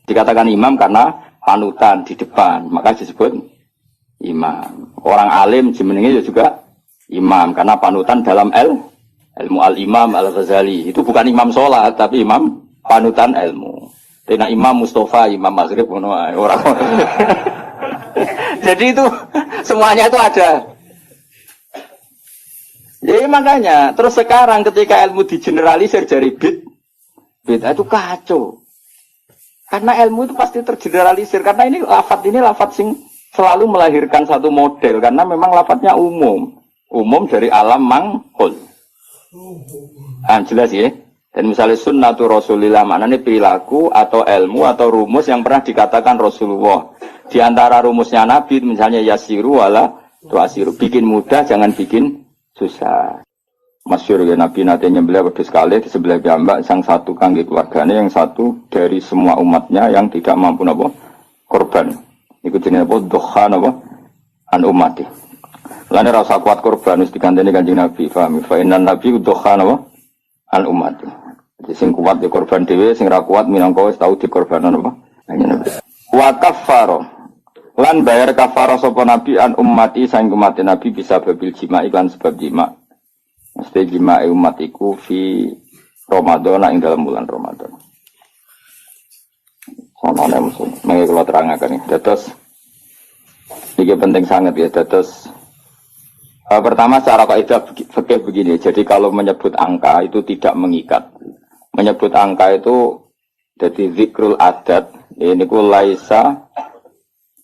Dikatakan imam karena panutan di depan, maka disebut imam. Orang alim jenenge juga imam karena panutan dalam ilmu al-imam al-Ghazali. Itu bukan imam sholat tapi imam panutan ilmu. Tina Imam Mustafa, Imam Maghrib orang. Jadi itu semuanya itu ada. Jadi makanya terus sekarang ketika ilmu digeneralisir dari bid'ah itu kacau. Karena ilmu itu pasti tergeneralisir karena ini lafadz sing selalu melahirkan satu model karena memang lafadznya umum dari alam mangkul. Jelas ya. Dan misalnya sunnatu Rasulillah maknanya perilaku atau ilmu atau rumus yang pernah dikatakan Rasulullah. Di antara rumusnya Nabi misalnya yasiru wala tuasiru. Bikin mudah jangan bikin susah. Masyhur ya Nabi nanti nyembelih wedhus sekali di sebelah jambak yang satu kangge keluarganya yang satu dari semua umatnya yang tidak mampu napa korban. Iku jenenge apa dokhan apa an umati. Lane rasa kuat korban wis diganteni Kanjeng Nabi. Paham? Fa innan nabi dokhan apa an umati. Jadi sing kuat di korban dhewe, sing ra kuat minangka wis tau dikorbanan apa? Wa kaffaro. Lan bayar kafarah sapa nabi an ummati saing umat nabi bisa babil jima iklan sebab jima. Mesti jima umat iku fi Ramadan ing dalam bulan Ramadan. Samane musuh. Mangke kula terangaken iki. Dados iki penting sangat ya dados pertama secara kaidah fikih begini. Jadi kalau menyebut angka itu tidak mengikat. Menyebut angka itu jadi zikrul adat ini ku laisa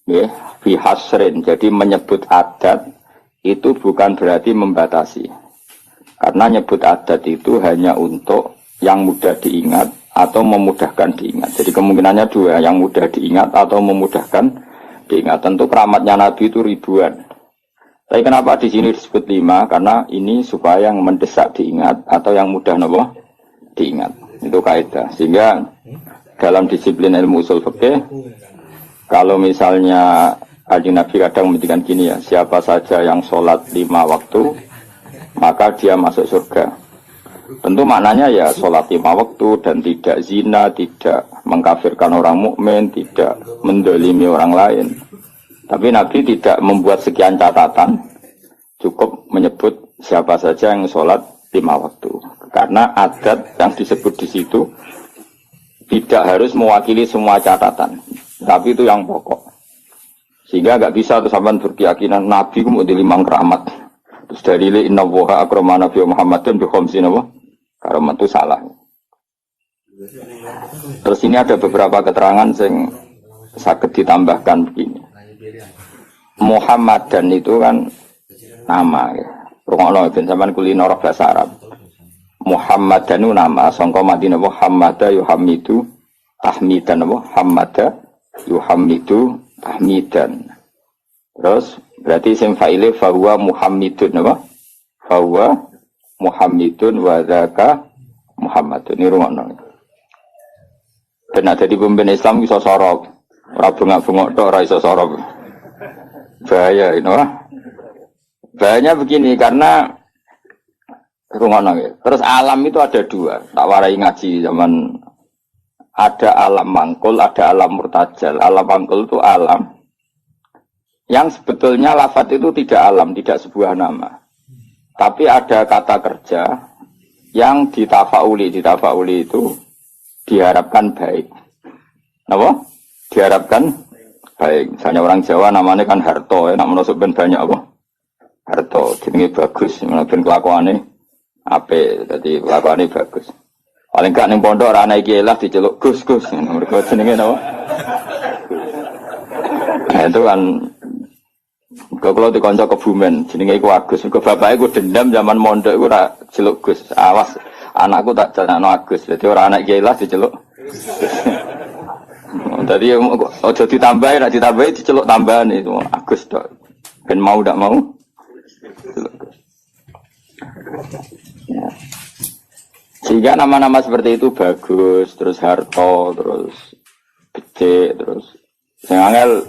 ya fi hasrin. Jadi menyebut adat itu bukan berarti membatasi. Karena nyebut adat itu hanya untuk yang mudah diingat atau memudahkan diingat. Jadi kemungkinannya dua, yang mudah diingat atau memudahkan diingat. Tentu keramatnya Nabi itu ribuan. Tapi kenapa di sini disebut 5? Karena ini supaya yang mendesak diingat atau yang mudah nopo diingat. Itu kaidah. Sehingga dalam disiplin ilmu usul fikih, kalau misalnya Nabi kadang menghentikan gini ya, siapa saja yang sholat 5 waktu, maka dia masuk surga. Tentu maknanya ya sholat 5 waktu dan tidak zina, tidak mengkafirkan orang mukmin, tidak mendolimi orang lain. Tapi Nabi tidak membuat sekian catatan, cukup menyebut siapa saja yang sholat 5 waktu. Karena adat yang disebut di situ tidak harus mewakili semua catatan, tapi itu yang pokok. Sehingga nggak bisa tuh sampai berkeyakinan Nabi kemudian 5 keramat. Terus dari inna woha akramana Nabi Muhammadin bi khamsin apa? Keramat itu salah. Terus ini ada beberapa keterangan yang sakit ditambahkan begini. Muhammadan itu kan nama ya. Rungokno ben sampean kulino roh bahasa Arab. Muhammadan itu nama sangka Madinah Muhammada yuhamidu tahmidan apa? Hammada yuhamidu tahmidan. Terus berarti isim fa'ile fa huwa Muhammadun apa? Fa huwa Muhammadun wa dzaka Muhammadun. Ini rungokno. Ben ada di pemimpin Islam iso sorok. Ora bengak-bengok tok ora iso sorok. Bahaya ini orang. Bahayanya begini karena rungokno ya. Terus alam itu ada 2. Tak warai ngaji zaman ada alam mangkul, ada alam murtajal. Alam mangkul itu alam yang sebetulnya lafadz itu tidak alam, tidak sebuah nama. Tapi ada kata kerja yang ditafauli. Ditafauli itu diharapkan baik. Apa? Diharapkan baik. Misalnya orang Jawa namanya kan Harto, nak menusuk ben banyak apa? Harto, jenenge bagus, ben kelakuane apik, dadi kelakuane bagus. Paling gak ning pondok ora ana iki lah diceluk Gus. Mergo jenenge napa? Nah, itu kan kalau dikonco Kebumen, jenenge iku Agus. Mergo bapake ku dendam zaman mondok iku ora celuk Gus. Awas, anakku tak jenengno Agus. Dadi ora ana iki lah diceluk. Tadi ojo ditambahi, nak ditambahi diceluk tambahan itu Agus tok. Ben mau ndak mau. Ya. Sehingga nama-nama seperti itu bagus, terus Harto, terus Becik, terus sing angel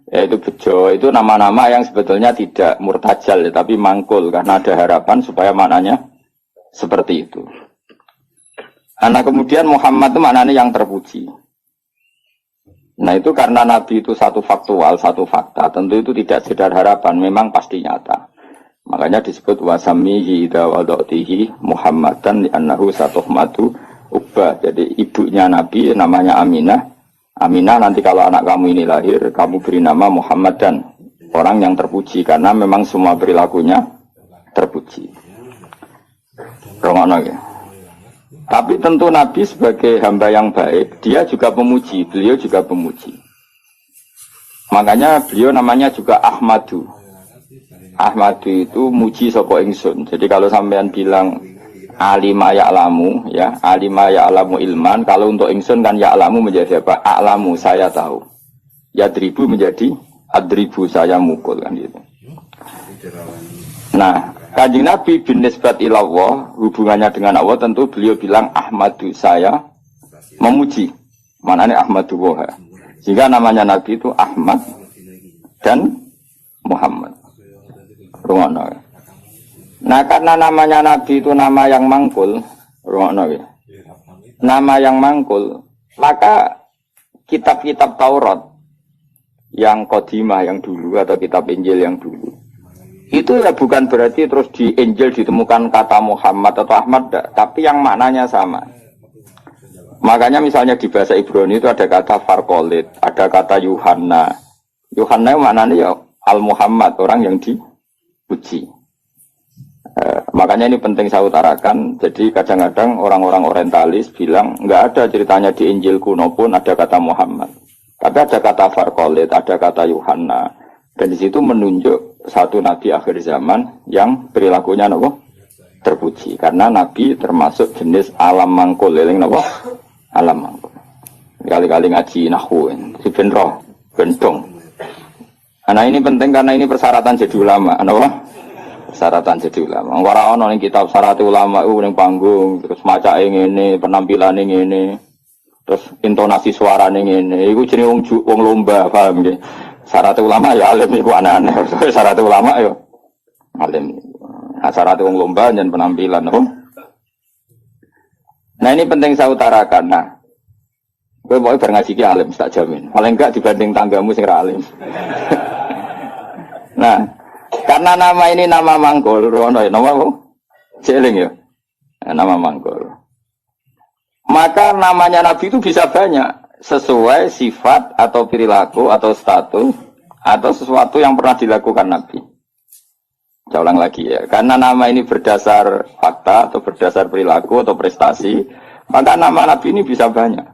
yaitu Bejo, itu nama-nama yang sebetulnya tidak murtajal ya, tapi mangkul karena ada harapan supaya maknanya seperti itu. Karena kemudian Muhammad itu maknanya yang terpuji. Nah itu karena Nabi itu satu faktual, satu fakta, tentu itu tidak sekedar harapan, memang pasti nyata. Makanya disebut wasamihi idza wadatihi Muhammadan li'annahu satuhmatu ubah. Jadi ibunya Nabi namanya Aminah. Aminah nanti kalau anak kamu ini lahir, kamu beri nama Muhammad dan orang yang terpuji karena memang semua perilakunya terpuji. Romono ya. Tapi tentu Nabi sebagai hamba yang baik, dia juga pemuji, beliau juga pemuji. Makanya beliau namanya juga Ahmadu. Ahmadu itu muji sapa ingsun. Jadi kalau sampean bilang alima ya'lamu ya, alima ya'lamu ilman, kalau untuk ingsun kan ya'lamu menjadi apa? A'lamu, saya tahu. Yadribu menjadi adribu, saya mukul kan gitu. Nah, Kanjeng Nabi bin nisbat ilallah, hubungannya dengan Allah tentu beliau bilang Ahmadu, saya memuji. Mananya Ahmadu Woha. Sehingga namanya Nabi itu Ahmad dan Muhammad. Rungono. Nah, karena namanya Nabi itu nama yang mangkul, rungono ya. Nama yang mangkul, maka kitab-kitab Taurat yang qadimah yang dulu atau kitab Injil yang dulu itu ya bukan berarti terus di Injil ditemukan kata Muhammad atau Ahmad, tapi yang maknanya sama. Makanya misalnya di bahasa Ibrani itu ada kata Farkolit, ada kata Yuhanna. Yuhanna maknanya ya Al-Muhammad, orang yang dipuji. Makanya ini penting saya utarakan. Jadi kadang-kadang orang-orang orientalis bilang nggak ada ceritanya di Injil kuno pun ada kata Muhammad. Tapi ada kata Farkolit, ada kata Yuhanna. Dan di situ menunjuk satu nabi akhir zaman yang perilakunya terpuji. Karena nabi termasuk jenis alam mangkul, eling alam mangkul. Kali-kali ngaji nahwu, si benroh, bendong. Nah ini penting karena ini persyaratan jadi ulama, persyaratan jadi ulama. Ora ono ning kitab syarat ulama ning panggung, terus macake ngene, penampilan ngene, terus intonasi suarane ngene. Iku jenenge wong lomba, paham nggih? Syarat ulama ya alim iku aneh-aneh. Syarat ulama ya alim. Nah, syarat wong lomba dan penampilan Nah ini penting saya utarakan. Nah, kowe mau ngaji ki alim tak jamin. Paling enggak dibanding tanggamu sing ra alim. Nah, karena nama ini nama mangkul, ono ya nama apa? Jeling ya. Nama mangkul. Maka namanya Nabi itu bisa banyak. Sesuai sifat atau perilaku atau status atau sesuatu yang pernah dilakukan Nabi. Saya ulang lagi ya, karena nama ini berdasar fakta atau berdasar perilaku atau prestasi, maka nama Nabi ini bisa banyak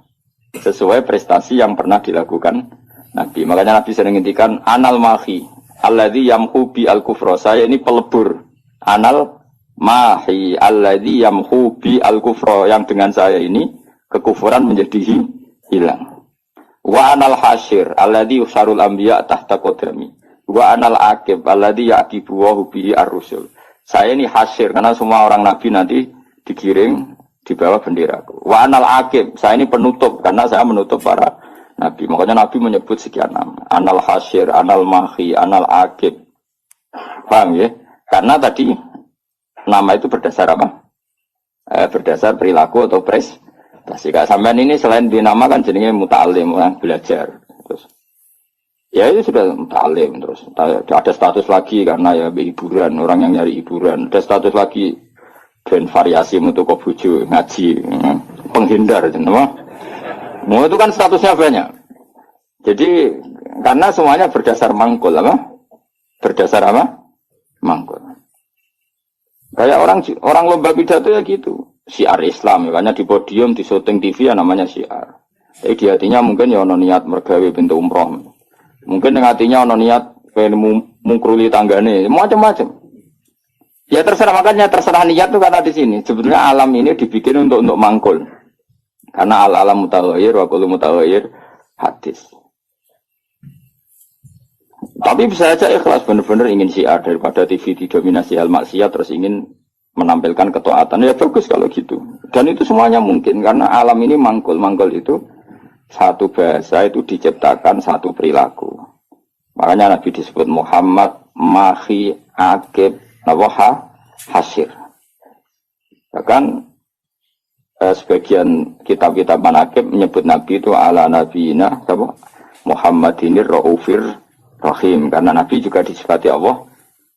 sesuai prestasi yang pernah dilakukan Nabi. Makanya Nabi sering ngintikan anal mahi alladzi yamhu bi al-kufra. Saya ini pelebur. Anal mahi alladzi yamhu bi al-kufra, yang dengan saya ini kekufuran menjadi hilang. Wa anal hasyir alladzi yusarul anbiya tahta qadrami. Wa anal aqib alladzi yaqibu wa bihi ar-rusul. Saya ini hasyir karena semua orang nabi nanti dikirim di bawah benderaku. Wa anal aqib, saya ini penutup karena saya menutup para nabi. Makanya nabi menyebut sekian nama. Anal hasyir, anal mahi, anal aqib. Paham ya? Karena tadi nama itu berdasar apa? Berdasar perilaku atau prestasi. Sampean ini selain dinamakan jenenge muta'alim, orang belajar. Terus ya itu sudah muta'alim, terus ada status lagi karena ya hiburan, orang yang nyari hiburan. Ada status lagi dan variasi untuk bojo ngaji, penghindar jenenge. Mau itu kan statusnya banyak. Jadi karena semuanya berdasar mangkul apa? Berdasar apa? Mangkul. Kayak orang lomba pidato ya gitu. Syiar Islam, makanya di podium, di syuting TV ya namanya syiar. Jadi di hatinya mungkin ya ono niat mergawe pintu umroh. Mungkin dengan hatinya ono niat pengen mungkruli tanggane, macam-macam. Ya terserah, makanya terserah niat tuh kata di sini. Sebetulnya alam ini dibikin untuk mangkul. Karena al-alam mutaghayyir wa kullu mutaghayyir hadis. Tapi bisa saja ikhlas benar-benar ingin syiar daripada TV didominasi hal maksiat terus ingin menampilkan ketaatan. Ya bagus kalau gitu. Dan itu semuanya mungkin karena alam ini mangkul. Mangkul itu satu bahasa itu diciptakan satu perilaku. Makanya Nabi disebut Muhammad, Mahi, Aqib, Nawaha, Hasyir. Bahkan sebagian kitab-kitab manaqib menyebut Nabi itu ala nabiyina apa? Muhammadinir Raufir Rahim, karena Nabi juga disifati Allah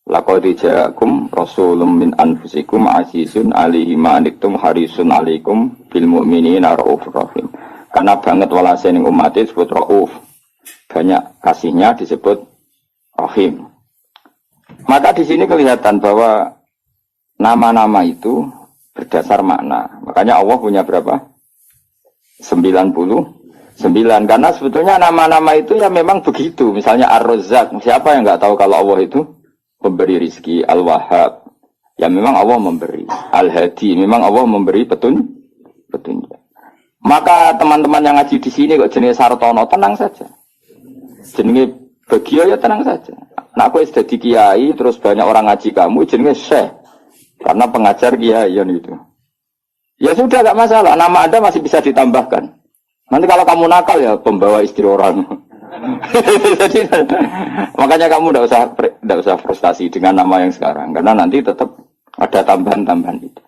laqad ja'akum rasulun min anfusikum azizun 'alaihi ma anittum harisun 'alaikum bil mu'minina raufur rahim. Karena banget walase ning umat disebut Rauf, banyak kasihnya disebut Rahim. Maka di sini kelihatan bahwa nama-nama itu berdasar makna. Makanya Allah punya berapa? 99. Karena sebetulnya nama-nama itu ya memang begitu. Misalnya Ar-Razzaq, siapa yang nggak tahu kalau Allah itu pemberi rizki. Al-Wahhab, ya memang Allah memberi. Al-Hadi, memang Allah memberi petunjuk. Maka teman-teman yang ngaji di sini kok jenis Sartono, tenang saja. Jenis Bagio ya tenang saja. Nah aku sudah di kiai, terus banyak orang ngaji kamu, jenis Syekh. Karena pengajar kiai itu. Ya sudah, gak masalah, nama Anda masih bisa ditambahkan. Nanti kalau kamu nakal ya pembawa istri orang. Jadi, makanya kamu tidak usah frustasi dengan nama yang sekarang, karena nanti tetap ada tambahan-tambahan itu.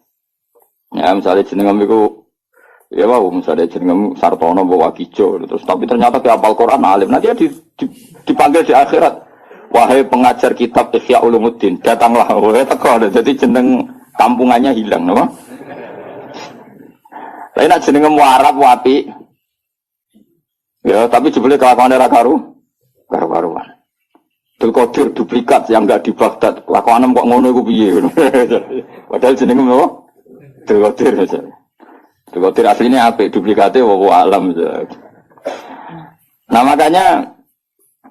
Ya misalnya jenengam itu, ya wow, misalnya jenengam Sartono bawa Kijo, terus tapi ternyata dia hafal Quran alim, nanti dia dipanggil di akhirat. Wahai pengajar kitab Ihya Ulumuddin, datanglah. Wahai teko, jadi jeneng kampungannya hilang, no? Lain nak jeneng warat wapi, ya tapi jebule kelakuan era karuan. Qadir duplikat yang enggak di Baghdad, kelakuan kok ngono iku piye? Padahal jeneng apa? Qadir aja. Qadir aslinya apik, duplikatnya wa alam. Nah makanya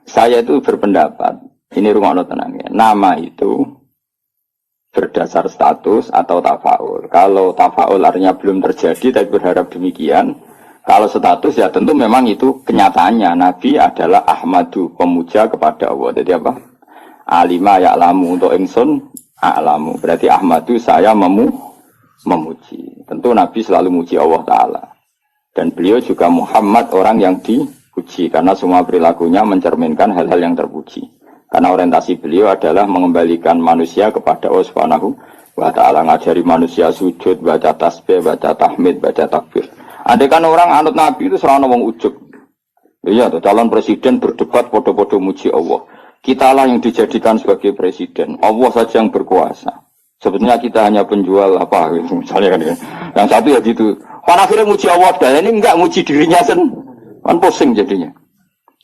saya itu berpendapat, ini rumah tenang ya, nama itu berdasar status atau tafaul. Kalau tafaul artinya belum terjadi tapi berharap demikian. Kalau status ya tentu memang itu kenyataannya. Nabi adalah Ahmadu, pemuja kepada Allah. Jadi apa? Alima ya'lamu, untuk ingsun a'lamu. Berarti Ahmadu saya memuji. Tentu Nabi selalu muji Allah Ta'ala. Dan beliau juga Muhammad, orang yang dipuji. Karena semua perilakunya mencerminkan hal-hal yang terpuji. Karena orientasi beliau adalah mengembalikan manusia kepada Allah Subhanahu wa Ta'ala. Ngajari manusia sujud, baca tasbih, baca tahmid, baca takbir. Andai kan orang anut Nabi itu serana wong ujug. Iya tuh, calon presiden berdebat podo-podo muji Allah. Kita lah yang dijadikan sebagai presiden. Allah saja yang berkuasa. Sebetulnya kita hanya penjual apa gitu, misalnya kan ya. Yang satu ya gitu. Kan akhirnya muji Allah, dan ini enggak muji dirinya kan pusing jadinya.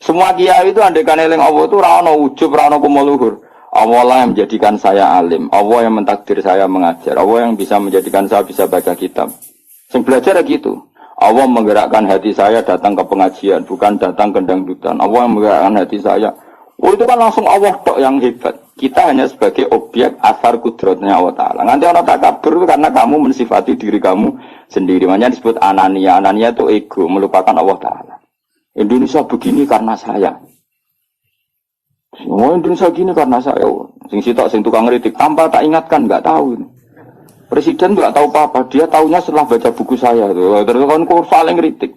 Semua kiai itu andai kan eling Allah itu rano ujub, rano kumuluhur. Allah lah yang menjadikan saya alim. Allah yang mentakdir saya mengajar. Allah yang bisa menjadikan saya bisa baca kitab. Sing belajar ya gitu. Allah menggerakkan hati saya datang ke pengajian, bukan datang ke dangdutan. Allah yang menggerakkan hati saya. Oh itu kan langsung Allah tok yang hebat. Kita hanya sebagai objek asar kudratnya Allah Ta'ala. Nanti orang takabur karena kamu mensifati diri kamu sendiri. Makanya disebut anania. Anania itu ego, melupakan Allah Ta'ala. Indonesia begini karena saya. Oh Indonesia begini karena saya. Sing sitok sing tukang kritik tanpa tak ingatkan, nggak tahu. Presiden nggak tahu apa-apa, dia tahunya setelah baca buku saya tuh. Terus kan kok saling kritik.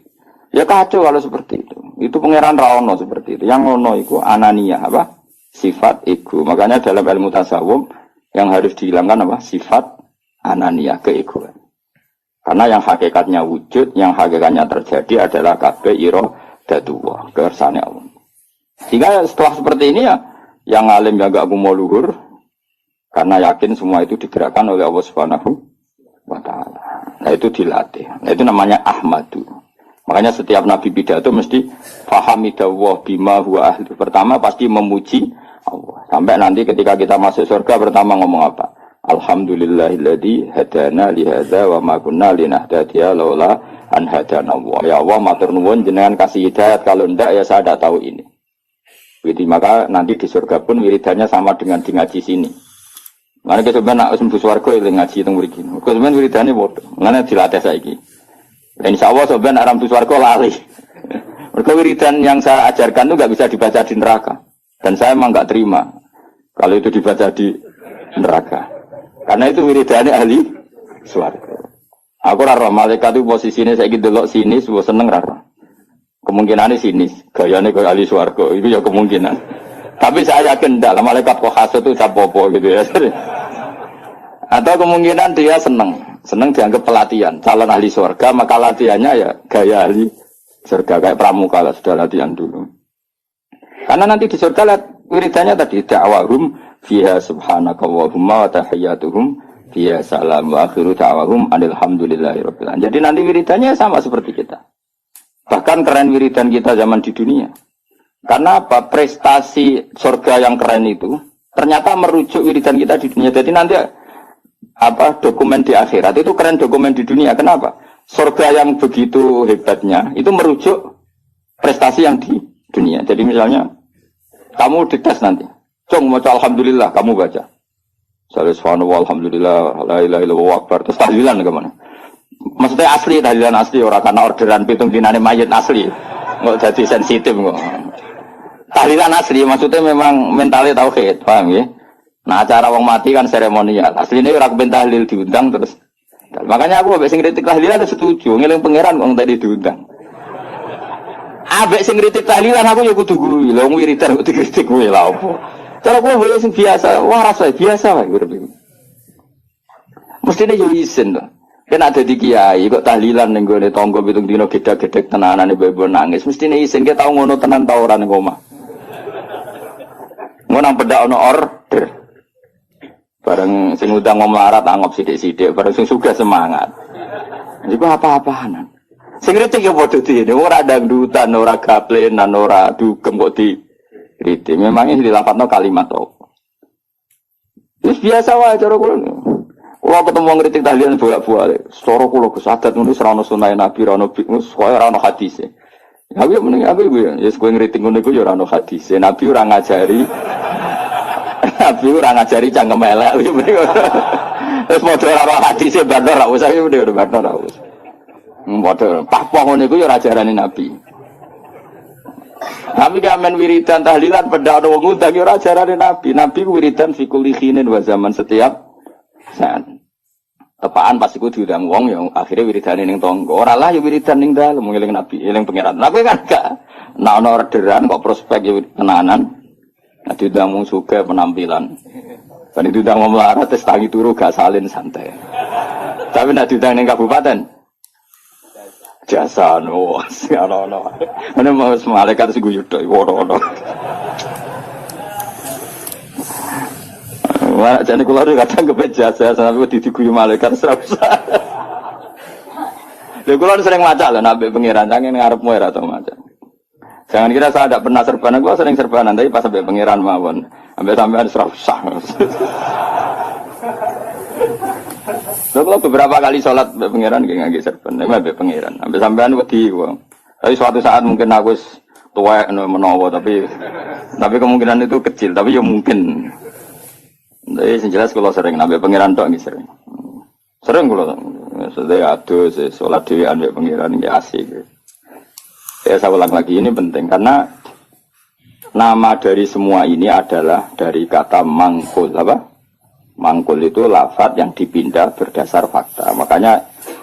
Ya kacau kalau seperti itu. Itu pangeran Raono seperti itu. Yang ono itu anania apa? Sifat ego. Makanya dalam ilmu tasawuf yang harus dihilangkan apa? Sifat anania, keegoan. Karena yang hakikatnya wujud, yang hakikatnya terjadi adalah kabeh iradatullah, kersane Allah. Sehingga setelah seperti ini ya, yang alim yang gak mau luhur, karena yakin semua itu digerakkan oleh Allah Subhanahu wa Ta'ala. Nah itu dilatih. Nah itu namanya Ahmadu. Makanya setiap Nabi pidato mesti fahamidallah bima huwa ahli. Pertama pasti memuji Allah. Sampai nanti ketika kita masuk surga pertama ngomong apa? Alhamdulillahilladzi hadana lihadza wa ma kunna linahtadiya laula an hadana Allah. Ya Allah matur nuwun jenengan kasih hidayat, kalau ndak ya saya tidak tahu ini. Jadi maka nanti di surga pun wiridannya sama dengan di ngaji sini. Mana kita sebenarnya nak mlebu swarga eling ngaji teng mriki. Kok sampean wiridane padha. Ngene dilatih saiki. Dan insyaallah sampean arep mlebu swarga lali. Mergo wiridan yang saya ajarkan itu enggak bisa dibaca di neraka. Dan saya memang enggak terima kalau itu dibaca di neraka. Karena itu wiridane ahli swarga. Aku ora roh malaikat itu posisine saiki delok sini suwe seneng ra. Kemungkinane sinis, gayane koyo ahli swarga. Itu ya kemungkinan. Tapi saya yakin enggak lah malaikat kok hasud itu sapopo gitu ya. Atau kemungkinan dia seneng. Seneng dianggap pelatihan. Calon ahli surga, maka latihannya ya gaya ahli surga. Kayak pramuka lah, sudah latihan dulu. Karena nanti di surga lihat wiridannya tadi. Da'wahum fiha subhanaka wahumma wa tahiyyatuhum fiha salam wa akhiru da'wahum alhamdulillahirabbil alamin. Jadi nanti wiridannya sama seperti kita. Bahkan keren wiridan kita zaman di dunia. Karena apa? Prestasi surga yang keren itu ternyata merujuk wiridan kita di dunia. Jadi nanti apa dokumen di akhirat itu keren dokumen di dunia. Kenapa? Surga yang begitu hebatnya itu merujuk prestasi yang di dunia. Jadi misalnya kamu dites nanti, Cung mau alhamdulillah kamu baca. Salih subhanallah alhamdulillah la ilaha illallah akbar. Terus tahlilan kemana? Maksudnya asli tahlilan asli orang karena orderan pitung dinane mayit asli. Nggak jadi sensitif kok. Tahlilan asli maksudnya memang mentalnya tauhid, paham ya? Nah acara wong mati kan seremonial. Aslinya orang kepen tahlil diundang terus. Makanya aku ambek sing kritik tahlilan setuju, ngeling pangeran wong tadi diundang. Ambek sing kritik tahlilan aku ya kudu guru, lho wiridan kok dikritik kowe lha opo. Cara kowe sing biasa, waras wae biasa wae urip iki. Mestine yo isin to. Kan ada di kiai kok tahlilan ning gone tangga pitung dina gedhe-gedhe tenanane bebo nangis. Mestine isin ki tau ngono tenan ta ora ning omah. Ngono nang pedak ono order. Bareng sing udang mau melarat anggap sidik-sidik, bareng sing sugih semangat. Iku apa-apaanan. Sing kritik ya padha dene, ora dangdutan, ora gaplenan, ora dugem kok di kritik. Memangnya dilapatno kalimat apa. Wis biasa wae cara kula. Kula ketemu ngritik tahlilan bolak-balik. Cara kula Gus adat nulis ora ono sunah Nabi, ora ono bimus, koyo ora ono hadis. Aku ya mending aku ya kowe ngritik ngono iku ya ora ono hadis. Nabi ora ngajari Nabi ora ngajari cangkem elek. Terus model ora hadise bandar ra usah iki udah bandar ra usah. Model pakpo ngono iku ya ora ajarane Nabi. Tapi kamen wiridan tahlilan pendak ono wong ngundang ya ora ajarane Nabi. Nabi wiridan fi kulli khinin wa zaman setiap saat. Tepaan pas iku diundang wong ya akhirnya wiridane ning tangga. Ora lah ya wiridan ning dalem ngeling Nabi, eling pangeran. Lah kowe kan gak nek ono orderan kok prospek ya tenanan. Nah diundang wong sugih penampilan. Kan diundang wong melarat tes tangi turu gak salin santai. Tapi nek diundang ning kabupaten jasa no, ono. Ana mau malaikat sing guyu tok ono. Wah, jane kula kadang kepen jasa sampe diguyu malaikat ora usah. Lha kula sering maca lho nabe pangeran sange ngarepmu ora tau maca. Jangan kira saya tidak pernah serbanan, gua sering serbanan tapi pas sampai pangeran mawon. Sampai sampean ora usah. Kalau beberapa kali sholat mbek pangeran nggih serban, mbek pangeran. Sampai sampean wedi gua. Tapi suatu saat mungkin aku tuwek menawa tapi kemungkinan itu kecil, tapi ya mungkin. Tapi yang jelas kalau sering mbek pangeran tok nggih sering. Sering kula. Maksudnya adus sholat dhewean mbek pangeran nggih asik. Ya saya ulang lagi ini penting karena nama dari semua ini adalah dari kata mangkul apa? Mangkul itu lafaz yang dipindah berdasar fakta. Makanya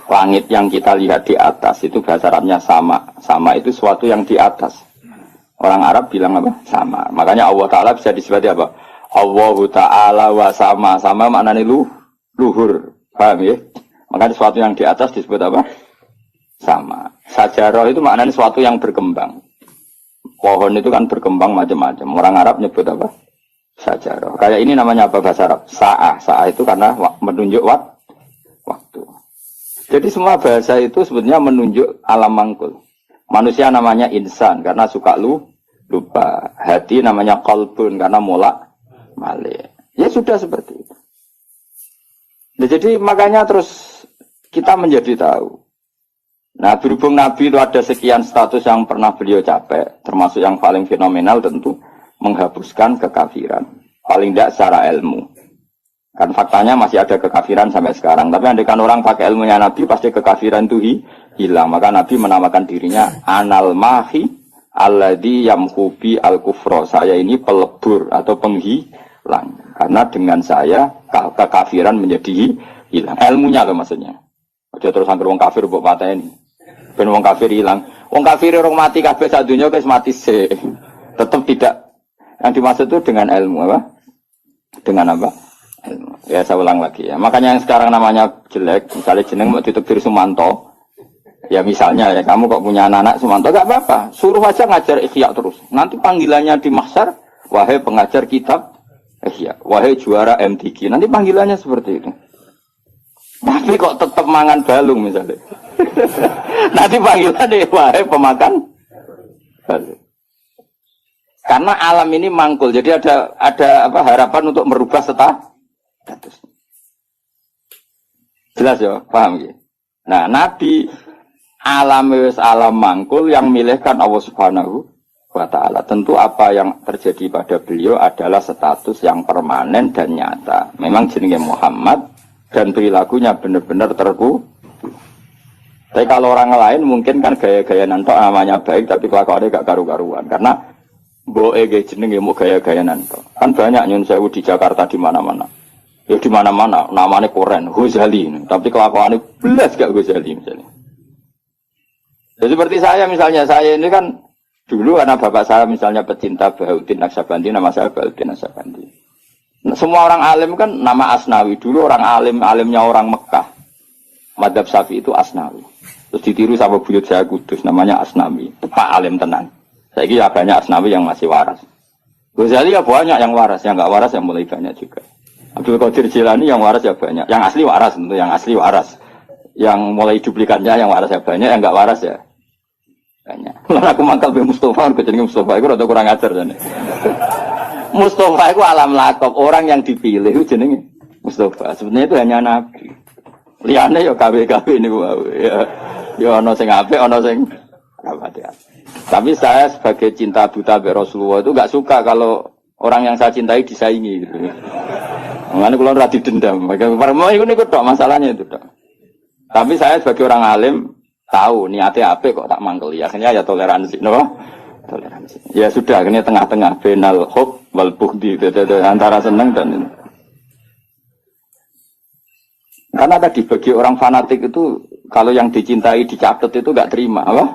langit yang kita lihat di atas itu bahasa Arabnya sama. Sama itu suatu yang di atas. Orang Arab bilang apa? Sama. Makanya Allah Ta'ala bisa disebut apa? Allahu Ta'ala wa sama. Sama maknanya luhur. Paham ya? Makanya suatu yang di atas disebut apa? Sama. Sajarah itu maknanya sesuatu yang berkembang. Pohon itu kan berkembang macam-macam. Orang Arab nyebut apa? Sajarah. Kayak ini namanya apa bahasa Arab? Sa'ah. Sa'ah itu karena menunjuk waktu. Jadi semua bahasa itu sebetulnya menunjuk alam mangkul. Manusia namanya insan karena suka lupa. Hati namanya qalbun karena malik. Ya sudah seperti itu. Nah, jadi makanya terus kita menjadi tahu. Nah berhubung Nabi itu ada sekian status yang pernah beliau capai, termasuk yang paling fenomenal tentu menghapuskan kekafiran. Paling tidak secara ilmu. Kan faktanya masih ada kekafiran sampai sekarang. Tapi andaikan orang pakai ilmunya Nabi pasti kekafiran itu hilang. Maka Nabi menamakan dirinya Anal Mahi Alladhi Yamhubi Al-Kufro. Saya ini pelebur atau penghilang. Karena dengan saya kekafiran menjadi hilang. Ilmunya loh maksudnya. Aja terus angker wong kafir mbok pateni. Ben wong kafir hilang. Wong kafir orang mati kabeh sak donya wis mati sik. Tetap tidak. Yang dimaksud itu dengan ilmu apa? Dengan apa? Ya saya ulang lagi ya. Makanya yang sekarang namanya jelek, misalnya jeneng mau ditekdir Sumanto. Ya misalnya ya kamu kok punya anak Sumanto gak apa-apa. Suruh aja ngajar Ihya terus. Nanti panggilannya di mahsyar, wahai pengajar kitab Ihya, wahai juara MTQ. Nanti panggilannya seperti itu. Tapi kok tetap mangan balung misalnya. Nanti panggilannya wahai pemakan balung. Karena alam ini mangkul, jadi ada harapan untuk merubah status. Jelas ya, paham ya? Nah, Nabi alam mangkul yang milihkan Allah Subhanahu wa Ta'ala. Tentu apa yang terjadi pada beliau adalah status yang permanen dan nyata. Memang jenenge Muhammad dan perilakunya benar-benar terku. Tapi kalau orang lain mungkin kan gaya-gaya nanto namanya baik tapi kelakuannya gak karu-karuan. Karena boe jenenge mau gaya-gaya nanto. Kan banyak nyun sewu di Jakarta di mana-mana. Ya di mana-mana namanya Koren, Ghazali. Tapi kelakuannya belas gak Ghazali misalnya. Jadi seperti saya misalnya, saya ini kan dulu karena bapak saya misalnya pecinta Bahauddin Naksabandi, nama saya Bahauddin Naksabandi. Nah, semua orang alim kan nama Asnawi. Dulu orang alimnya orang Mekah. Madzhab Syafi'i itu Asnawi. Terus ditiru sama buyut saya Kudus, namanya Asnawi. Pak alim tenan. Saya kira banyak Asnawi yang masih waras. Ghazali ya banyak yang waras, yang nggak waras yang mulai banyak juga. Abdul Qadir Jilani yang waras ya banyak, yang asli waras tentu, yang asli waras. Yang mulai duplikannya yang waras ya banyak, yang nggak waras ya banyak. Lalu aku mangkal be Mustafa, aku jadi Mustafa itu rada kurang ajar jane. Mustafa itu alam lakop, orang yang dipilih itu jenenge Mustafa. Sebenarnya itu hanya nabi. Liyane ya KW-KW niku ya. Ya ana sing apik, ana sing rapati. Tapi saya sebagai cinta buta be Rasulullah itu enggak suka kalau orang yang saya cintai disaingi gitu. Mengane kula ora didendam. Permo iku niku tok masalahnya itu tok. Tapi saya sebagai orang alim tahu niatnya apik kok tak mangkeli. Akhirnya ya toleransi, no? Toleransi. Ya sudah, akhirnya tengah-tengah benal hub wal bughdi antara seneng dan ini. Karena tadi bagi orang fanatik itu kalau yang dicintai dicatat itu enggak terima, apa?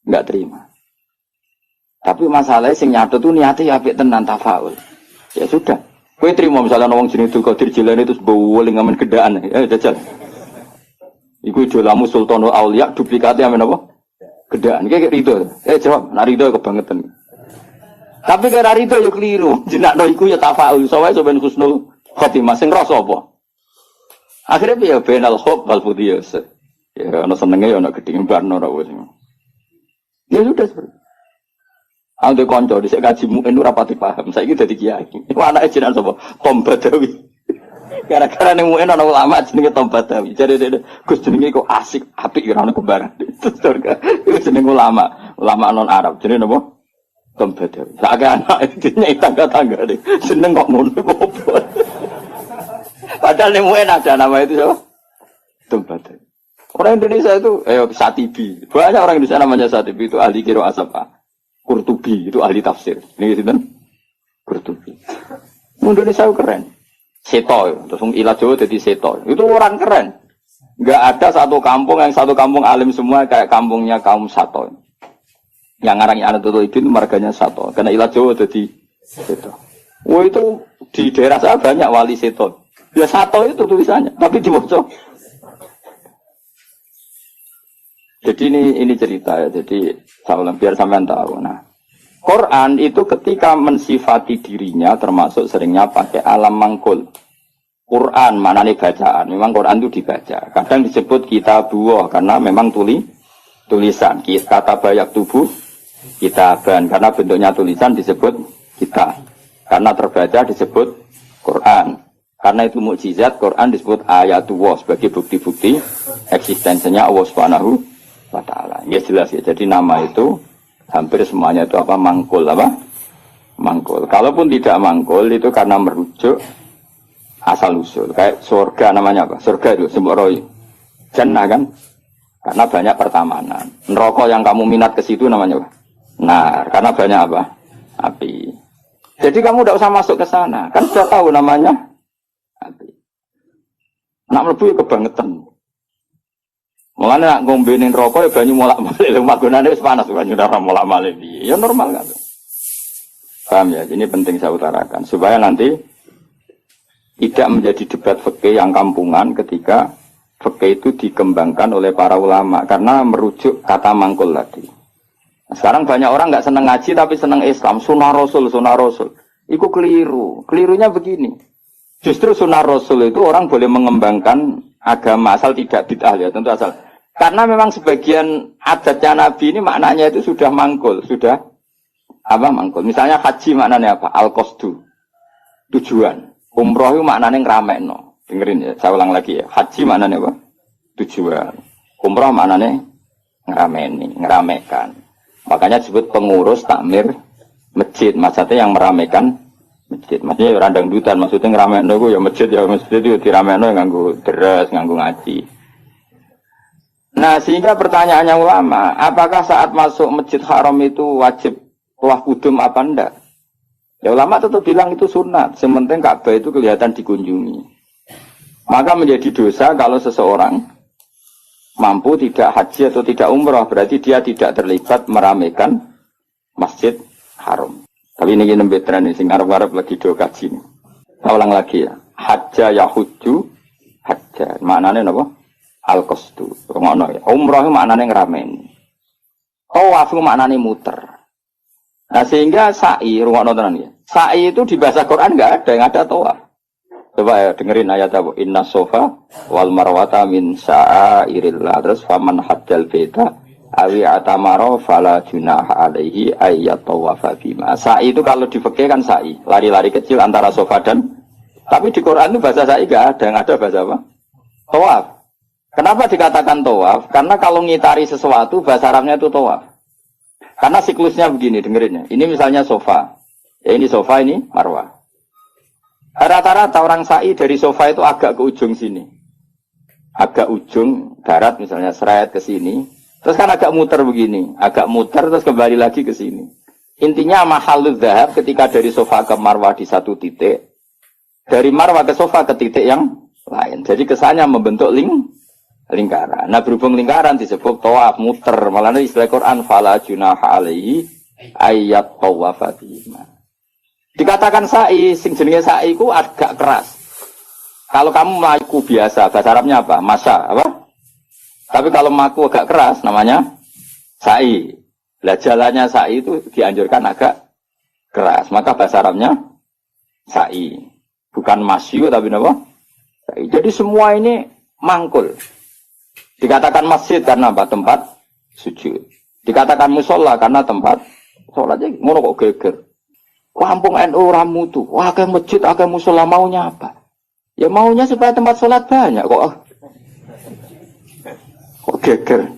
Enggak terima. Tapi masalahnya sing nyatet itu niatnya apik tenan tafaul. Ya sudah. Kowe terima misalnya wong jenenge Abdul Qadir Jilani itu boling ngamen gedaan. Jajal. Iku idolamu Sultanul Auliya duplikatnya amen apa? Gedaan. Kayak rido. Jawab, nak rido kebangetan. Tapi kira rido yo keliru. Jenakno iku ya tafaul. Soale sampeyan husnul khotimah sing rasa apa? Akhirnya piye benal hub wal fudiyas. Ya ana senenge ya ana gedhe barno ora wis. Ya sudah seperti. Angge kanca dhisik kaji muen ora pati paham. Saiki dadi kiai. Iku anake jenengan sapa? Tom Badawi. Gara-gara ning muen ana ulama jenenge Tom Badawi. Jare Gus jenenge kok asik, apik ora ono kembaran. Iku jenenge ulama non Arab. Jenenge napa? Tom Badawi. Sak anak dene tangga-tangga seneng kok ngono kok. Padahal ning muen ada nama itu siapa? Tom Badawi. Orang Indonesia itu Satibi. Banyak orang Indonesia namanya Satibi itu ahli qiraah apa? Qurtubi itu ahli tafsir. Ini gitu kan? Qurtubi. Indonesia itu keren. Seto, terus ilat Jawa jadi seto. Itu orang keren. Enggak ada satu kampung alim semua kayak kampungnya kaum Sato. Yang ngarangnya anak Toto itu marganya Sato. Karena ilat Jawa jadi seto. Wah itu di daerah saya banyak wali seto. Ya Sato itu tulisannya, tapi dibaca. Jadi ini cerita ya. Jadi saya biar sampean tahu. Nah, Quran itu ketika mensifati dirinya termasuk seringnya pakai alam mangkul. Quran mana nih bacaan? Memang Quran itu dibaca. Kadang disebut kitabuh karena memang tulisan. Kata banyak tubuh kitaban karena bentuknya tulisan disebut kita. Karena terbaca disebut Quran. Karena itu mukjizat Quran disebut ayatullah sebagai bukti-bukti eksistensinya Allah Subhanahu wa Ta'ala. Ya jelas ya. Jadi nama itu hampir semuanya itu apa? Mangkul apa? Mangkul. Kalaupun tidak mangkul itu karena merujuk asal usul. Kayak surga namanya apa? Surga itu sembaroi. Jannah kan? Karena banyak pertamanan. Neraka yang kamu minat ke situ namanya apa? Nah, karena banyak apa? Api. Jadi kamu tidak usah masuk ke sana. Kan sudah tahu namanya api. Nak mlebu kebangetan. Mulanya nak ngombenin rokok ya banyu molak-malik. Magunane wis panas banyu ora molak-malik. Ya normal kan. Paham ya? Ini penting saya utarakan supaya nanti tidak menjadi debat fikih yang kampungan ketika fikih itu dikembangkan oleh para ulama karena merujuk kata mangkul tadi. Nah, sekarang banyak orang nggak seneng ngaji tapi seneng Islam, sunnah Rasul. Itu keliru. Kelirunya begini. Justru sunnah Rasul itu orang boleh mengembangkan agama asal tidak bid'ah ya, tentu asal. Karena memang sebagian adatnya Nabi ini maknanya itu sudah mangkul, sudah apa mangkul. Misalnya haji maknanya apa? Al-qasdu. Tujuan. Umroh itu maknanya ngramekno. Dengerin ya, saya ulang lagi ya. Haji maknanya apa? Tujuan. Umroh maknanya ngeramekan. Makanya disebut pengurus takmir masjid. Maksudnya yang meramekan masjid. Maksudnya randang dutan. Maksudnya ngeramekan itu ya masjid itu diramekan nganggo deres, nganggo ngaji. Nah, sehingga pertanyaannya ulama, apakah saat masuk masjid haram itu wajib tawaf kudum apa enggak? Ya ulama tetap bilang itu sunat. Sementing Ka'bah itu kelihatan dikunjungi. Maka menjadi dosa kalau seseorang mampu tidak haji atau tidak umrah, berarti dia tidak terlibat meramaikan masjid haram. Tapi ini nembe tren ini, sing arep-arep lagi do kaji. Saya ulang lagi ya. Hajja yahuju hajja. Maknanya apa? Al-qasdu. Ngono ya. Umrah maknanya ngrameni. Tawaf maknanya muter. Nah sehingga sa'i, rungokno tenan ya. Sa'i itu di bahasa Quran enggak ada, yang ada tawaf. Coba ya dengerin ayat apa? Inna sofa wal marwata min sa'airillah. Terus faman hajjal beta awi atamaro fala junaha alaihi ayyat tawafa bima. Sa'i itu kalau di fikih kan sa'i, lari-lari kecil antara sofa dan, tapi di Quran itu bahasa sa'i enggak ada, yang ada bahasa apa? Tawaf. Kenapa dikatakan tawaf? Karena kalau ngitari sesuatu bahasa Arabnya itu tawaf. Karena siklusnya begini, dengerinnya. Ini misalnya sofa. Ya ini sofa, ini marwah. Rata-rata orang sa'i dari sofa itu agak ke ujung sini. Agak ujung darat misalnya seret ke sini. Terus kan agak muter begini. Agak muter terus kembali lagi ke sini. Intinya mahalul dzahab ketika dari sofa ke marwah di satu titik. Dari marwah ke sofa ke titik yang lain. Jadi kesannya membentuk lingkaran. Nah berhubung lingkaran disebut tawaf muter. Malah istilah Quran fala junaha alaihi ayat tawafa bima. Dikatakan sa'i, sing jenenge sa'i ku agak keras. Kalau kamu maku biasa, bahasa Arabnya apa? Masa, apa? Tapi kalau maku agak keras namanya sa'i. Lah jalannya sa'i itu dianjurkan agak keras. Maka bahasa Arabnya sa'i. Bukan masyu tapi apa? Sa'i. Jadi semua ini mangkul. Dikatakan masjid karena apa? Tempat sujud. Dikatakan musola karena tempat sholatnya ngono kok geger. Kampung NU ramu tuh, wah ke masjid, ke musola maunya apa? Ya maunya supaya tempat sholat banyak kok geger.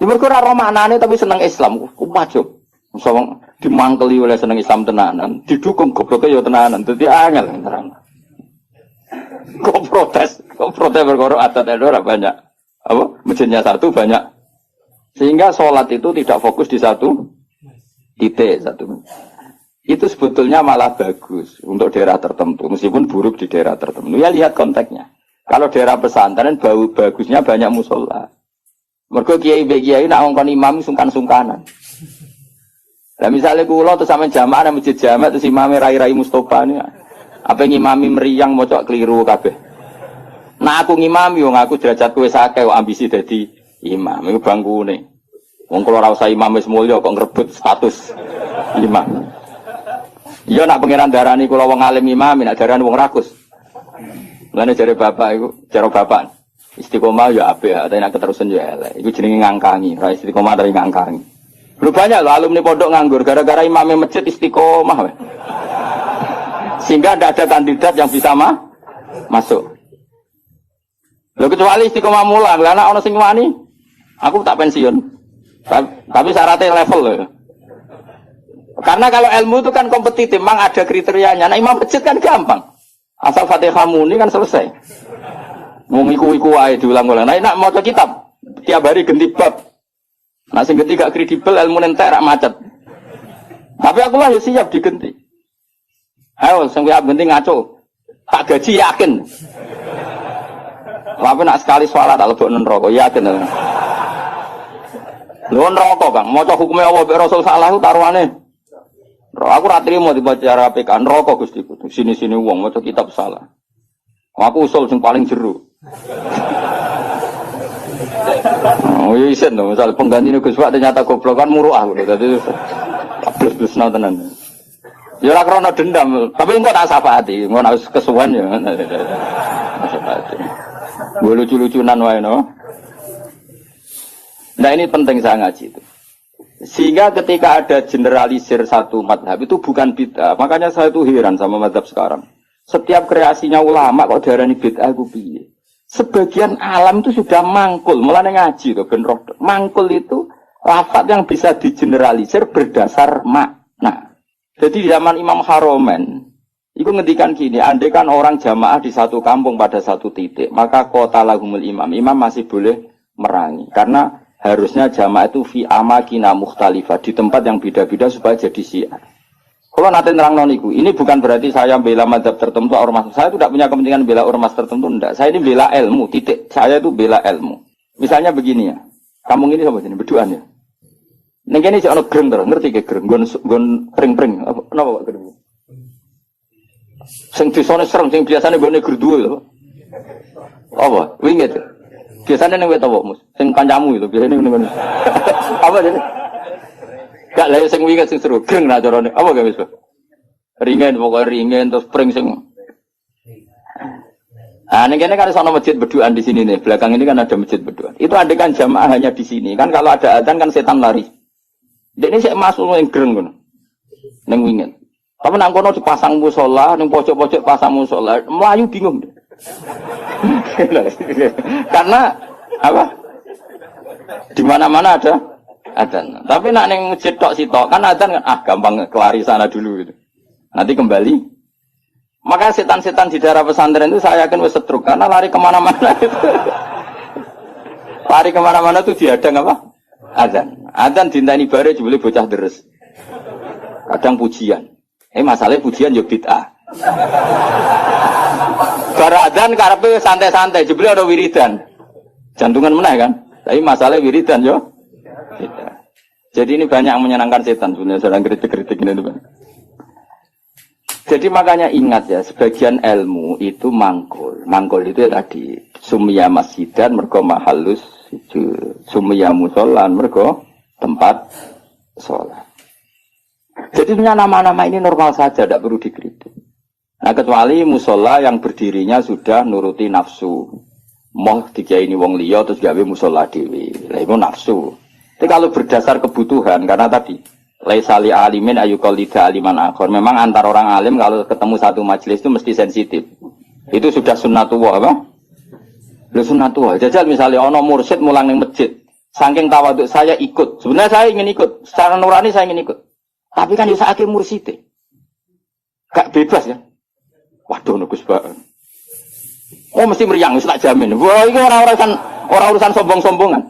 Ya mereka ora maknane tapi seneng Islam, wajib. Misalnya dimangkeli oleh seneng Islam tenanan, didukung gobloknya ya tenanan, jadi angel terang. Kok protes berkorok adat NU banyak. Apa? Masjidnya satu banyak. Sehingga sholat itu tidak fokus di satu titik satu. Itu sebetulnya malah bagus untuk daerah tertentu, meskipun buruk di daerah tertentu. Ya lihat konteksnya. Kalau daerah pesantren bagusnya banyak musola. Mergo kiai nak ngongkon imam sungkan-sungkanan. Lah misalnya kula terus sampe jamaah nang masjid jamaah terus imame rai-rai Mustofa ini. Apa ngimami meriang mocok keliru kabeh. Nah aku ngimami wong aku derajatku wis akeh kok ambisi dadi imam. Iku bangkune. Wong kula ora usah imam wis mulya kok ngrebut status imam. Iya nak pengiran darani kula wong alim imam, nak darani wong rakus. Mulane jare bapak iku, cara bapak istiqomah ya apik, tapi nak keterusan ya elek. Iku jenenge ngangkangi, ra istiqomah dari ngangkangi. Lu banyak loh alumni pondok nganggur gara-gara imamnya masjid istiqomah. Sehingga tidak ada kandidat yang bisa masuk. Lho kecuali istiqomah mulang, lah ana sing wani, aku tak pensiun. Tapi syaratnya level loh. Karena kalau ilmu itu kan kompetitif, memang ada kriterianya. Nah imam masjid kan gampang. Asal Fatihah muni kan selesai. Mau iku-iku ae diulang-ulang. Nah nak maca kitab tiap hari ganti bab. Nah sing ganti gak kredibel ilmu entek rak macet. Tapi aku lah ya siap diganti. Ayo sing siap ganti ngaco. Tak gaji yakin. Tapi nak sekali sholat lebok neraka yakin. Lho neraka Kang, maca hukume Allah mek Rasul salah taruhane. Aku ra trimo dibaca cara PK neraka Gusti. Sini-sini wong maca kitab salah. Aku usul sing paling jero. Oh iya isen dong, misal pengganti Gus Pak ternyata goblok kan muruah gitu. Dadi terus tenan. Ya ora krana dendam, tapi engko tak syafaati, engko nek kesuwen ya. Syafaati. Gue lucu-lucunan wae no. Nah ini penting saya ngaji itu. Sehingga ketika ada generalisir satu madhab itu bukan bid'ah. Makanya saya tuh heran sama madhab sekarang. Setiap kreasinya ulama kok diarani bid'ah itu piye. Sebagian alam itu sudah mangkul, mulane ngaji tuh ben roh. Mangkul itu lafaz yang bisa digeneralisir berdasar makna. Jadi di zaman Imam Haromen, itu ngendikan gini, andai kan orang jamaah di satu kampung pada satu titik, maka kota lahumul imam masih boleh merangi. Karena harusnya jamaah itu fi amakina mukhtalifah, di tempat yang beda-beda supaya jadi syiar. Kalau nanti nerang noniku, ini bukan berarti saya bela madhab tertentu, ormas. Saya tidak punya kepentingan bela ormas tertentu, enggak. Saya ini bela ilmu, titik. Saya itu bela ilmu. Misalnya begini ya, kampung ini sama sini, berduaan ya. Neng kene sik ana greng terus, ngerti ke greng, nggon pring-pring. Apa napa Pak greng? Sing disone serem, sing biasane nggone gerduwe lho. Apa? Winget. Biasane ning wet apa, Mus? Sing kancamu itu biasane ngene. Apa jane? Gak lha sing winget sing seru, greng ra carane. Apa gak wis, Pak? Ringen, pokoke ringen terus pring sing. Ah, ning kene kan ana masjid berduaan di sini nih. Belakang ini kan ada masjid berduaan. Itu andai kan jamaah hanya di sini. Kan kalau ada adzan kan setan lari. Dek ini saya masuk yang gereng kan, neng wingin. Tapi nang kono dipasang musola, neng pojok-pojok pasang musola, Melayu bingung. Karena apa? Di mana-mana ada adzan. Tapi nak neng masjid tok sitok kan adzan kan gampang kelari sana dulu gitu. Nanti kembali. Maka setan-setan di daerah pesantren itu saya yakin wis setruk karena lari kemana-mana itu. Lari kemana-mana tuh dihadang apa? Adzan dintani bare jebule bocah deres. Kadang pujian. Masalahnya pujian yo bid'ah. Bar adzan karepe santai-santai jebule ada wiridan. Jantungan meneh kan. Tapi masalahnya wiridan yo bid'ah. Jadi ini banyak yang menyenangkan setan sebenarnya sedang kritik-kritik ini tuh. Jadi makanya ingat ya, sebagian ilmu itu mangkul. Mangkul itu tadi sumya masjidan mergo mahallus sumya musolan mergo tempat sholat. Jadi nama-nama ini normal saja, tidak perlu dikritik. Nah kecuali musola yang berdirinya sudah nuruti nafsu. Mau dikiai ini wong liya terus gawe musola dewi. Lah itu nafsu. Tapi kalau berdasar kebutuhan karena tadi laisa li alimin ayuqallida aliman akhir. Memang antar orang alim kalau ketemu satu majelis itu mesti sensitif. Itu sudah sunnatullah apa? Lu sunnatullah. Jajal misalnya ono mursyid mulang ning masjid. Saking tawaduk saya ikut. Sebenarnya saya ingin ikut. Secara nurani saya ingin ikut. Tapi kan bisa akhir mursyid. Gak bebas ya. Waduh nugus banget. Oh mesti meriang, tak jamin. Wah ini orang urusan sombong-sombongan.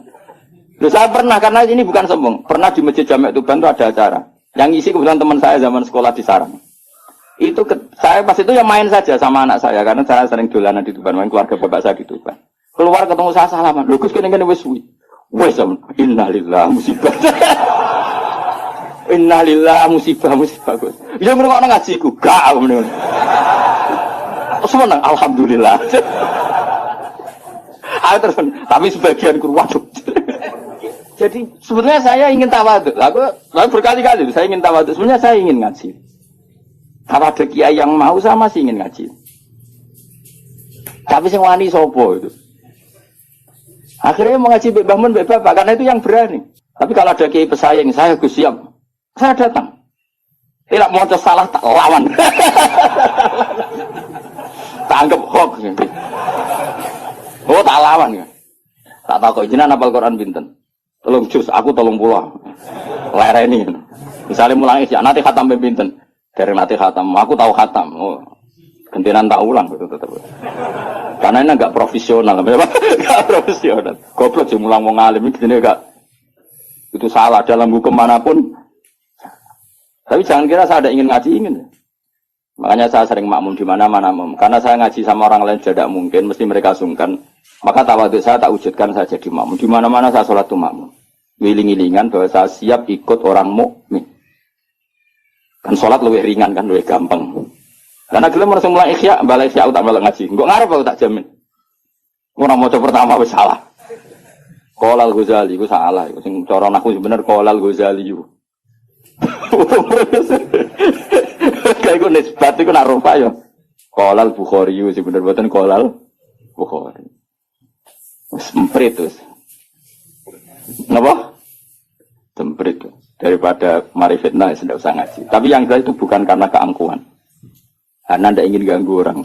Loh, saya pernah, karena ini bukan sombong. Pernah di Masjid Jami' Tuban itu ada acara. Yang isi kebetulan teman saya zaman sekolah di Sarang. Itu saya pas itu ya main saja sama anak saya. Karena saya sering dolanan di Tuban. Main keluarga bapak saya di Tuban. Keluar ketemu saya salaman. Loh, Gus kene-kene wis suwi. Wes innalillah musibah. Innalillah musibah Gus. Ya ngrungokno ngajiku. Gak ngono. Seneng alhamdulillah. Terus, tapi sebagian guru waduh. Jadi sebenarnya saya ingin tawaduk. Aku berkali-kali saya ingin tawaduk. Sebenarnya saya ingin ngaji. Kalau ada kiai yang mau saya masih ingin ngaji. Tapi sing wani sopo itu. Akhirnya mau ngaji Mbak Mun, Mbak Bapak karena itu yang berani. Tapi kalau ada kiai pesaing, saya Gus siap. Saya datang. Tidak mau salah tak lawan. Tak anggap hoax. Oh tak lawan ya. Tak tahu kok jenengan hafal Quran pinten. Tolong jus, aku tolong pulang. Lereni. Misalnya mulang isya, nanti khatam pinten. Dari nanti khatam, aku tahu khatam. Oh, gantian tak ulang gitu tetap. Karena ini enggak profesional, enggak profesional. Goblok sih mulang mau ngalim ini enggak. Itu salah dalam hukum manapun. Tapi jangan kira saya ada ingin ngaji ingin. Makanya saya sering makmum di mana-mana, karena saya ngaji sama orang lain tidak mungkin, mesti mereka sungkan. Maka tawaduk saya tak wujudkan saya jadi makmum. Di mana-mana saya sholat itu makmum. Wiling-wilingan bahwa saya siap ikut orang mukmin. Kan sholat lebih ringan kan, lebih gampang. Karena gelem langsung mulai ikhya, balik ikhya tak balik ngaji. Engko ngarep aku tak jamin. Ora maca pertama wis salah. Qolal Ghazali iku salah, iku sing cara aku bener Qolal Ghazali iku. Kayak iku nisbat iku nak rupa ya. Qolal Bukhari iku sing bener boten Qolal Bukhari. Wis emprit wis. Napa? Temprit daripada mari fitnah tidak usah ngaji. Tapi yang jelas itu bukan karena keangkuhan. Karena tidak ingin ganggu orang.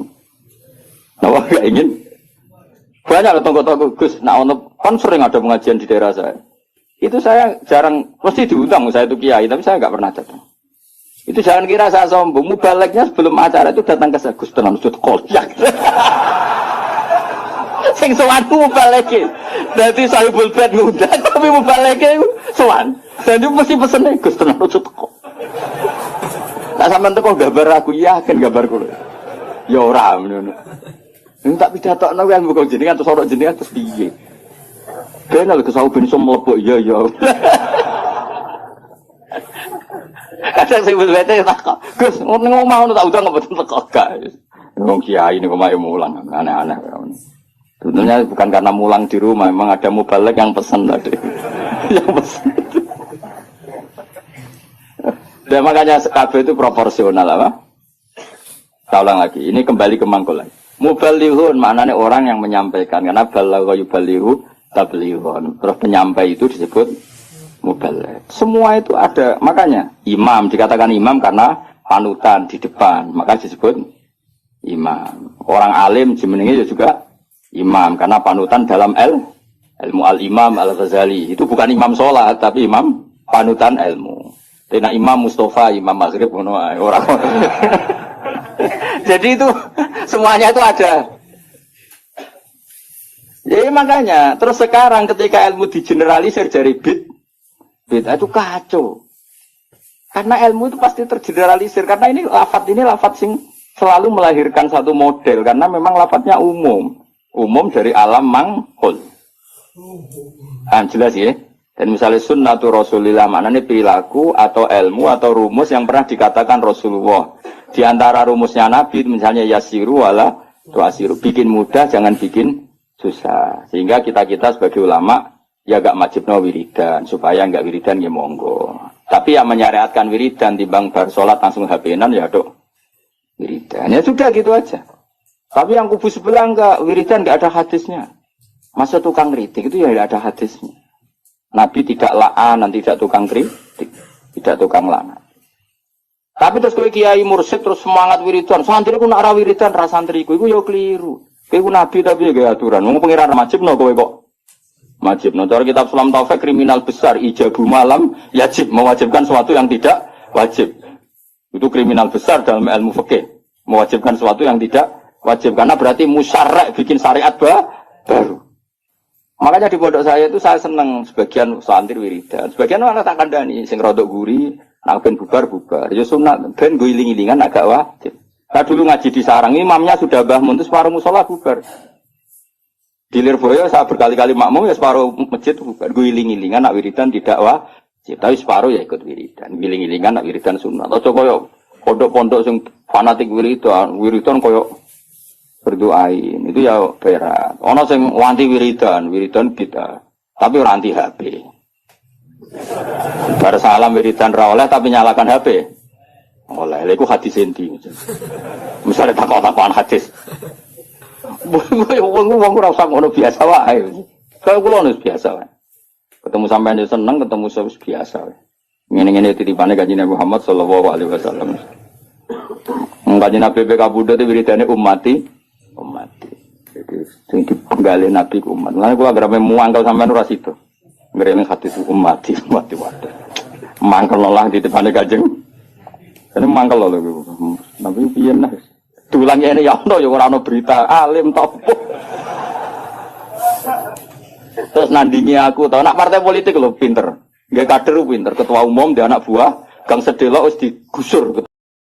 Napa enggak ingin? Banyak tonggo-tonggo Gus, nah kan sering ada pengajian di daerah saya. Itu saya jarang, mesti diundang saya itu kiai, tapi saya nggak pernah datang. Itu jangan kira saya sombong, mubaleknya sebelum acara itu datang ke saya, Gus tenan sud kolyak. Sing sowan mubaleke. Dadi sahibul bait ngundang, tapi mubaleke sowan. Dan itu mesti pesene Gus tenan sud kok. Tak sampean teko gambar aku yakin gambarku. Ya ora ngono. Ini tak pidatokno kan bukan jenengan terus orang jenengan terus piye. Kenal kesau ben iso mlebu iya. Kadang sing wis wete tak Gus ngomong mau tak udah ngopo teko gak. Wong kiai niku mae mulang aneh-aneh. Sebetulnya bukan karena mulang di rumah, memang ada mubalek yang pesan tadi. Yang pesan. Dan makanya KB itu proporsional apa? Saya ulang lagi, ini kembali ke mangkul lagi. Mubalighun maknanya orang yang menyampaikan, karena balagha yubalighu tablighun. Terus penyampai itu disebut mubaligh. Semua itu ada, makanya imam dikatakan imam karena panutan di depan, maka disebut imam. Orang alim jenenge juga imam karena panutan dalam ilmu al-imam al-Ghazali. Itu bukan imam sholat tapi imam panutan ilmu. Tena imam Mustafa, imam Maghrib orang. Jadi itu semuanya itu ada. Jadi makanya terus sekarang ketika ilmu digeneralisir dari bid'ah itu kacau. Karena ilmu itu pasti tergeneralisir karena ini lafadz sing selalu melahirkan satu model karena memang lafadznya umum dari alam mangkul. Jelas ya. Dan misalnya sunnatu Rasulillah maknanya perilaku atau ilmu atau rumus yang pernah dikatakan Rasulullah. Di antara rumusnya Nabi misalnya yasiru wala tuasiru, bikin mudah jangan bikin susah. Sehingga kita sebagai ulama ya gak wajibno wiridan supaya gak wiridan ya monggo. Tapi yang menyariatkan wiridan timbang bar salat langsung HP-nan ya dok wiridan. Ya sudah gitu aja. Tapi yang kubu sebelah enggak wiridan enggak ada hadisnya. Masa tukang kritik itu ya enggak ada hadisnya. Nabi tidak la'an, tidak tukang kritik, tidak tukang la'an. Tapi terus kowe kiai mursyid terus semangat wiridan. Santri ku nak ra wiridan ra santriku iku ya keliru. Kowe nabi tapi ya aturan. Wong pengiran wajibno kowe kok. Wajibno. Cara kitab Sulam Taufik kriminal besar ijabu malam yajib mewajibkan sesuatu yang tidak wajib. Itu kriminal besar dalam ilmu fikih. Mewajibkan sesuatu yang tidak wajib karena berarti musyarrak bikin syariat baru. Makanya di pondok saya itu saya senang sebagian santri wiridan. Sebagian malah tak kandani sing rodok guri. Nak ben bubar. Ya sunat, ben gue iling-ilingan agak wajib. Nah dulu ngaji di sarang, imamnya sudah bangun, terus separuh musola bubar. Di Lirboyo saya berkali-kali makmum, ya separuh masjid bubar. Gue iling-ilingan, nak wiridan tidak wajib. Tapi separuh ya ikut wiridan. Iling-ilingan, nak wiridan sunat. Atau koyok pondok-pondok yang fanatik wiridan koyok berdoain. Itu ya berat. Ono sing wanti wiridan beda. Tapi orang anti HP. Bar salam wiridan ra oleh tapi nyalakan HP. Oleh, iku hadis enti. Misale takon-takonan hadis. Wong ora usah ngono biasa wae. Kaya kula wis biasa wae. Ketemu sampean yo seneng, ketemu wis biasa wae. Ngene-ngene titipane Kanjeng Nabi Muhammad sallallahu alaihi wasallam. Kanjeng Nabi PK Buddha itu wiridane ummati. Jadi sing dipenggalih Nabi ku umat. Lan kula garame muangkel sampean ora sido. Ngrene hadis ummati wadah. Mangkel lah di depane Kanjeng. Ini mangkel lho Nabi piye nah. Dulang ngene ya ono ya ora ono berita alim topo. Terus nandingi aku tau nak partai politik lho pinter. Nggih kader pinter, ketua umum dia anak buah Gang Sedelok wis digusur ketua